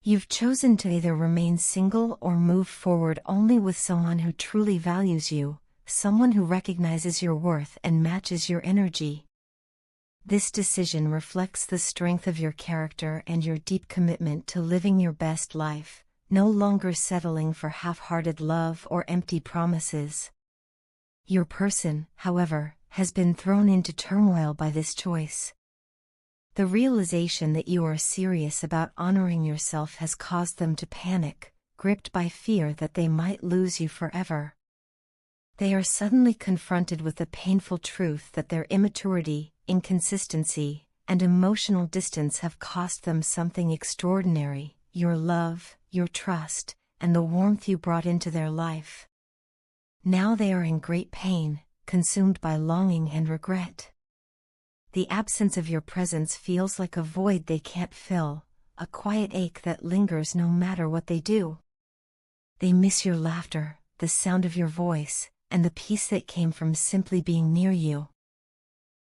You've chosen to either remain single or move forward only with someone who truly values you, someone who recognizes your worth and matches your energy. This decision reflects the strength of your character and your deep commitment to living your best life, no longer settling for half-hearted love or empty promises. Your person, however, has been thrown into turmoil by this choice. The realization that you are serious about honoring yourself has caused them to panic, gripped by fear that they might lose you forever. They are suddenly confronted with the painful truth that their immaturity, inconsistency, and emotional distance have cost them something extraordinary: your love, your trust, and the warmth you brought into their life. Now they are in great pain, consumed by longing and regret. The absence of your presence feels like a void they can't fill, a quiet ache that lingers no matter what they do. They miss your laughter, the sound of your voice, and the peace that came from simply being near you.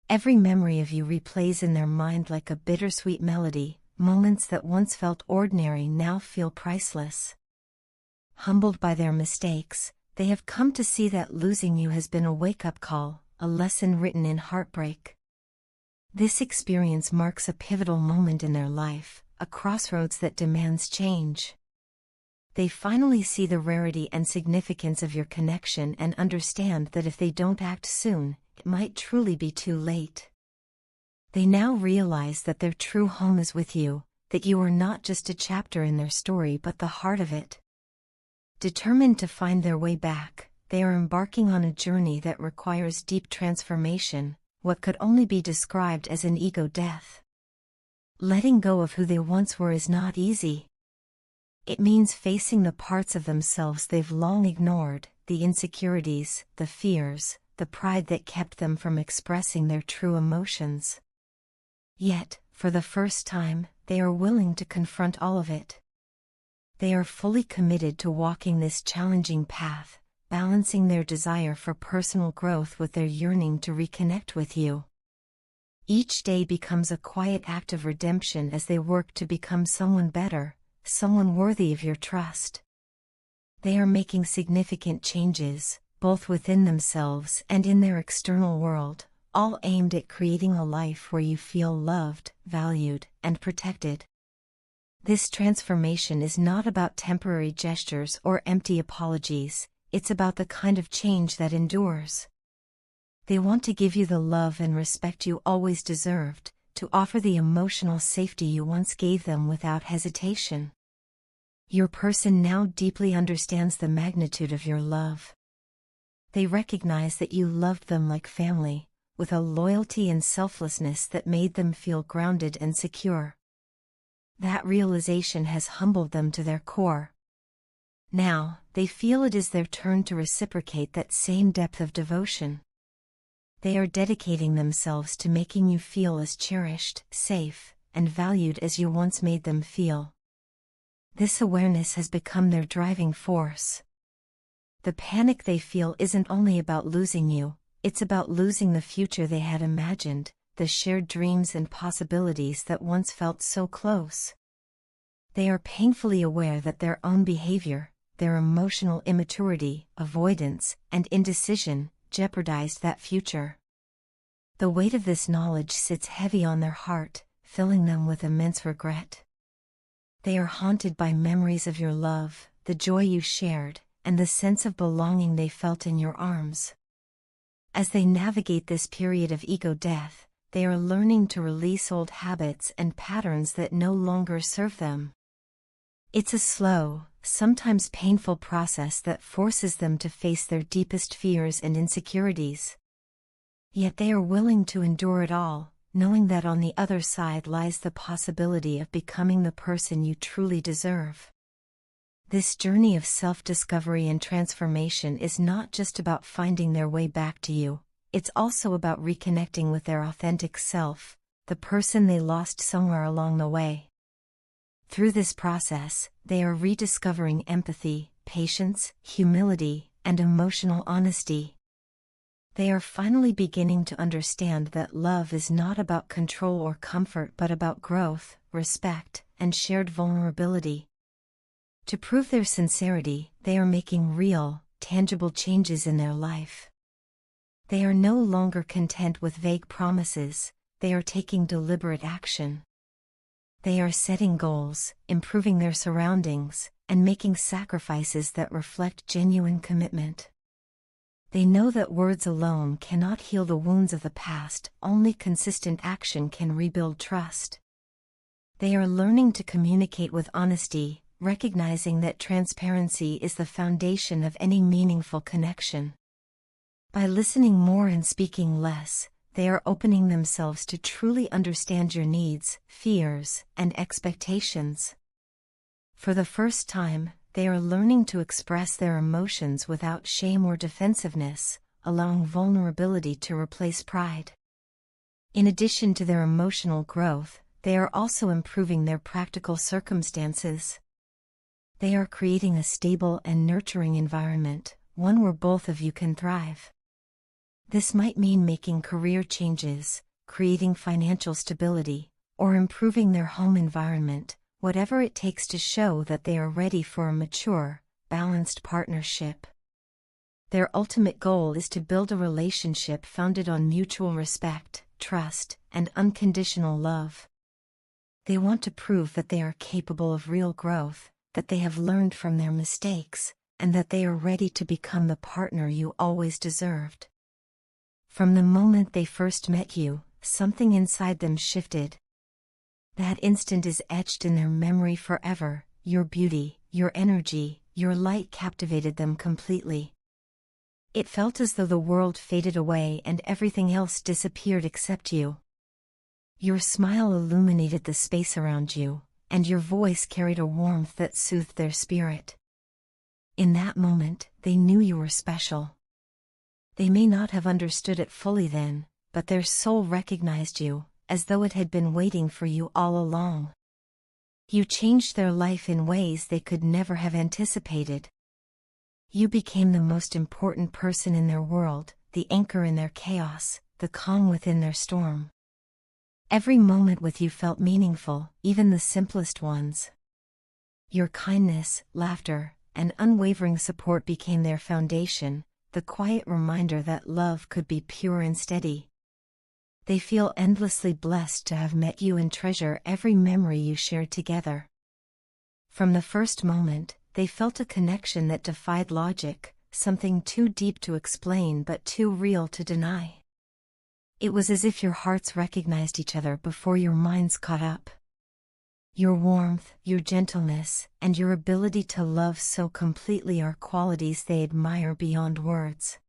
Every memory of you replays in their mind like a bittersweet melody. Moments that once felt ordinary now feel priceless. Humbled by their mistakes, they have come to see that losing you has been a wake-up call, a lesson written in heartbreak. This experience marks a pivotal moment in their life, a crossroads that demands change. They finally see the rarity and significance of your connection and understand that if they don't act soon, it might truly be too late. They now realize that their true home is with you, that you are not just a chapter in their story but the heart of it. Determined to find their way back, they are embarking on a journey that requires deep transformation, what could only be described as an ego death. Letting go of who they once were is not easy. It means facing the parts of themselves they've long ignored, the insecurities, the fears, the pride that kept them from expressing their true emotions. Yet, for the first time, they are willing to confront all of it. They are fully committed to walking this challenging path, balancing their desire for personal growth with their yearning to reconnect with you. Each day becomes a quiet act of redemption as they work to become someone better, someone worthy of your trust. They are making significant changes, both within themselves and in their external world, all aimed at creating a life where you feel loved, valued, and protected. This transformation is not about temporary gestures or empty apologies, it's about the kind of change that endures. They want to give you the love and respect you always deserved, to offer the emotional safety you once gave them without hesitation. Your person now deeply understands the magnitude of your love. They recognize that you loved them like family, with a loyalty and selflessness that made them feel grounded and secure. That realization has humbled them to their core. Now, they feel it is their turn to reciprocate that same depth of devotion. They are dedicating themselves to making you feel as cherished, safe, and valued as you once made them feel. This awareness has become their driving force. The panic they feel isn't only about losing you, it's about losing the future they had imagined, the shared dreams and possibilities that once felt so close. They are painfully aware that their own behavior, their emotional immaturity, avoidance, and indecision, jeopardized that future. The weight of this knowledge sits heavy on their heart, filling them with immense regret. They are haunted by memories of your love, the joy you shared, and the sense of belonging they felt in your arms. As they navigate this period of ego death, they are learning to release old habits and patterns that no longer serve them. It's a slow, sometimes painful process that forces them to face their deepest fears and insecurities. Yet they are willing to endure it all, knowing that on the other side lies the possibility of becoming the person you truly deserve. This journey of self-discovery and transformation is not just about finding their way back to you, it's also about reconnecting with their authentic self, the person they lost somewhere along the way. Through this process, they are rediscovering empathy, patience, humility, and emotional honesty. They are finally beginning to understand that love is not about control or comfort but about growth, respect, and shared vulnerability. To prove their sincerity, they are making real, tangible changes in their life. They are no longer content with vague promises, they are taking deliberate action. They are setting goals, improving their surroundings, and making sacrifices that reflect genuine commitment. They know that words alone cannot heal the wounds of the past, only consistent action can rebuild trust. They are learning to communicate with honesty, recognizing that transparency is the foundation of any meaningful connection. By listening more and speaking less, they are opening themselves to truly understand your needs, fears, and expectations. For the first time, they are learning to express their emotions without shame or defensiveness, allowing vulnerability to replace pride. In addition to their emotional growth, they are also improving their practical circumstances. They are creating a stable and nurturing environment, one where both of you can thrive. This might mean making career changes, creating financial stability, or improving their home environment, whatever it takes to show that they are ready for a mature, balanced partnership. Their ultimate goal is to build a relationship founded on mutual respect, trust, and unconditional love. They want to prove that they are capable of real growth, that they have learned from their mistakes, and that they are ready to become the partner you always deserved. From the moment they first met you, something inside them shifted. That instant is etched in their memory forever. Your beauty, your energy, your light captivated them completely. It felt as though the world faded away and everything else disappeared except you. Your smile illuminated the space around you, and your voice carried a warmth that soothed their spirit. In that moment, they knew you were special. They may not have understood it fully then, but their soul recognized you, as though it had been waiting for you all along. You changed their life in ways they could never have anticipated. You became the most important person in their world, the anchor in their chaos, the calm within their storm. Every moment with you felt meaningful, even the simplest ones. Your kindness, laughter, and unwavering support became their foundation, the quiet reminder that love could be pure and steady. They feel endlessly blessed to have met you and treasure every memory you shared together. From the first moment, they felt a connection that defied logic, something too deep to explain but too real to deny. It was as if your hearts recognized each other before your minds caught up. Your warmth, your gentleness, and your ability to love so completely are qualities they admire beyond words.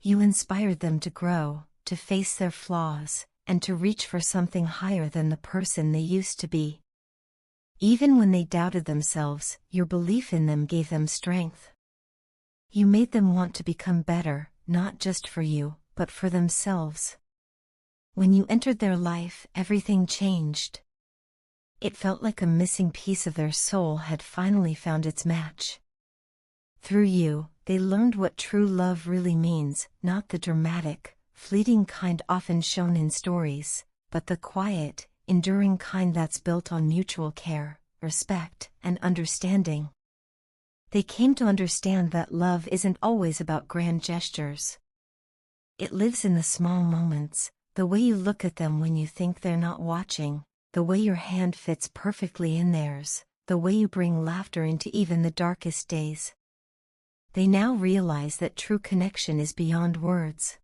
You inspired them to grow, to face their flaws, and to reach for something higher than the person they used to be. Even when they doubted themselves, your belief in them gave them strength. You made them want to become better, not just for you, but for themselves. When you entered their life, everything changed. It felt like a missing piece of their soul had finally found its match. Through you, they learned what true love really means, not the dramatic, fleeting kind often shown in stories, but the quiet, enduring kind that's built on mutual care, respect, and understanding. They came to understand that love isn't always about grand gestures. It lives in the small moments, the way you look at them when you think they're not watching, the way your hand fits perfectly in theirs, the way you bring laughter into even the darkest days. They now realize that true connection is beyond words.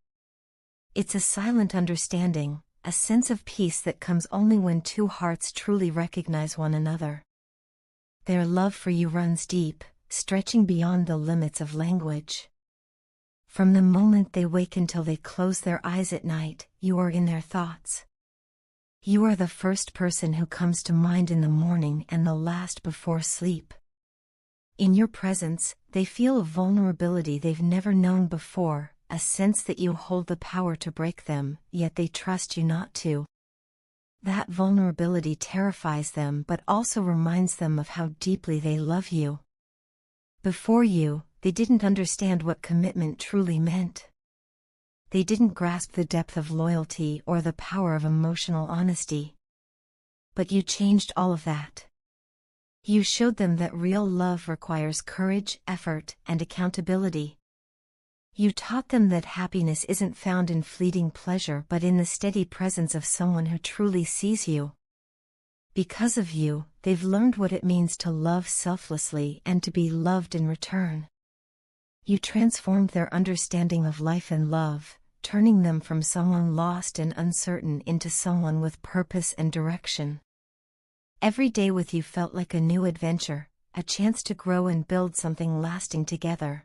It's a silent understanding, a sense of peace that comes only when two hearts truly recognize one another. Their love for you runs deep, stretching beyond the limits of language. From the moment they wake until they close their eyes at night, you are in their thoughts. You are the first person who comes to mind in the morning and the last before sleep. In your presence, they feel a vulnerability they've never known before, a sense that you hold the power to break them, yet they trust you not to. That vulnerability terrifies them but also reminds them of how deeply they love you. Before you, they didn't understand what commitment truly meant. They didn't grasp the depth of loyalty or the power of emotional honesty. But you changed all of that. You showed them that real love requires courage, effort, and accountability. You taught them that happiness isn't found in fleeting pleasure but in the steady presence of someone who truly sees you. Because of you, they've learned what it means to love selflessly and to be loved in return. You transformed their understanding of life and love, turning them from someone lost and uncertain into someone with purpose and direction. Every day with you felt like a new adventure, a chance to grow and build something lasting together.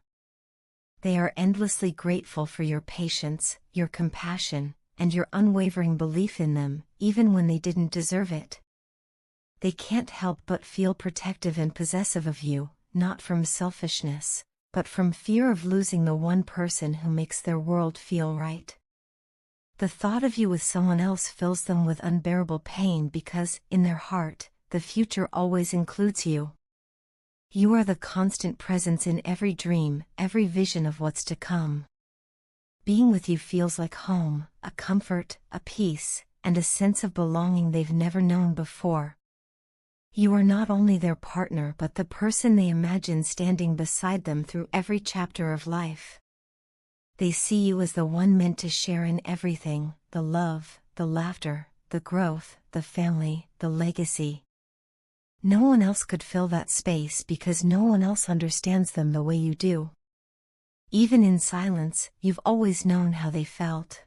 They are endlessly grateful for your patience, your compassion, and your unwavering belief in them, even when they didn't deserve it. They can't help but feel protective and possessive of you, not from selfishness, but from fear of losing the one person who makes their world feel right. The thought of you with someone else fills them with unbearable pain because, in their heart, the future always includes you. You are the constant presence in every dream, every vision of what's to come. Being with you feels like home, a comfort, a peace, and a sense of belonging they've never known before. You are not only their partner but the person they imagine standing beside them through every chapter of life. They see you as the one meant to share in everything, the love, the laughter, the growth, the family, the legacy. No one else could fill that space because no one else understands them the way you do. Even in silence, you've always known how they felt.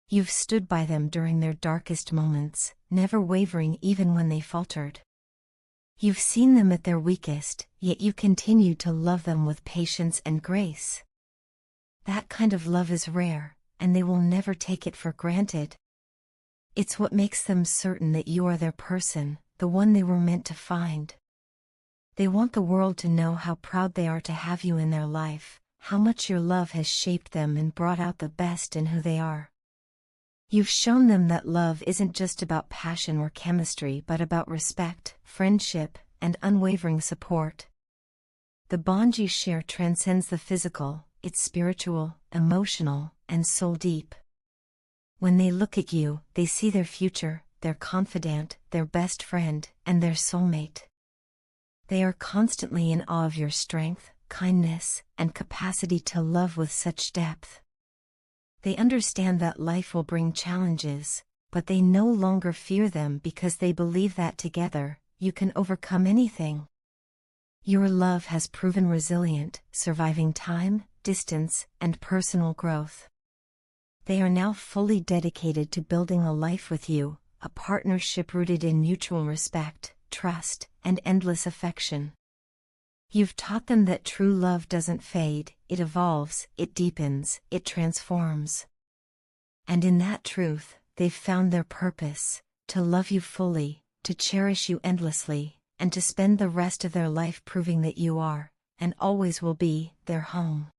You've stood by them during their darkest moments, never wavering even when they faltered. You've seen them at their weakest, yet you continue to love them with patience and grace. That kind of love is rare, and they will never take it for granted. It's what makes them certain that you are their person, the one they were meant to find. They want the world to know how proud they are to have you in their life, how much your love has shaped them and brought out the best in who they are. You've shown them that love isn't just about passion or chemistry but about respect, friendship, and unwavering support. The bond you share transcends the physical, it's spiritual, emotional, and soul deep. When they look at you, they see their future, their confidant, their best friend, and their soulmate. They are constantly in awe of your strength, kindness, and capacity to love with such depth. They understand that life will bring challenges, but they no longer fear them because they believe that together, you can overcome anything. Your love has proven resilient, surviving time, distance, and personal growth. They are now fully dedicated to building a life with you, a partnership rooted in mutual respect, trust, and endless affection. You've taught them that true love doesn't fade, it evolves, it deepens, it transforms. And in that truth, they've found their purpose, to love you fully, to cherish you endlessly, and to spend the rest of their life proving that you are, and always will be, their home.